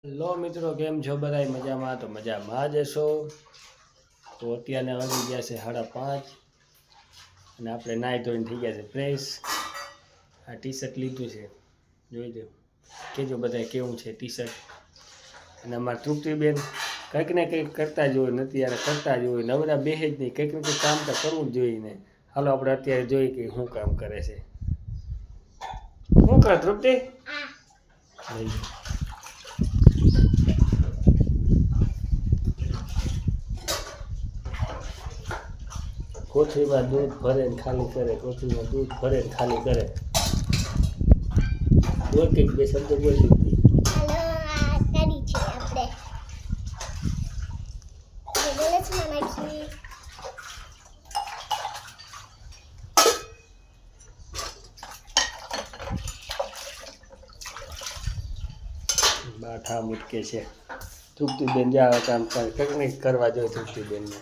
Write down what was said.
Hello મિત્રો, કેમ છો બધા? મજામાં? તો મજામાં જ હશો. તો અત્યારે વાગી ગયા છે 5:30 અને આપણે નાહી ધોઈને થઈ ગયા છે ફ્રેશ. આ ટી શર્ટ લીધું છે, જોઈ દો. કહેજો બધા કેવું છે ટી શર્ટ. અને અમારા તૃપ્તિબેન કંઈક ને કંઈક કરતા જ હોય, નથી યાર કરતા જ હોય, નવરા બેહે જ નહીં, કંઈક ને કંઈક કામ તો કરવું જ જોઈએ ને. હાલો આપણે અત્યારે જોઈએ કે શું કામ કરે છે. શું કરે તૃપ્તિ? કોથળીમાં દૂધ ભરે ને ખાલી કરે, કોથળીમાં દૂધ ભરે ને ખાલી કરે. બોલ કંઈક બે શબ્દ બોલી હતી. બાઠા મૂટકે છે. તૃપ્તિબેન જાવ કામ કરે, કંઈક ને કરવા જોઈએ તૃપ્તિબેનને.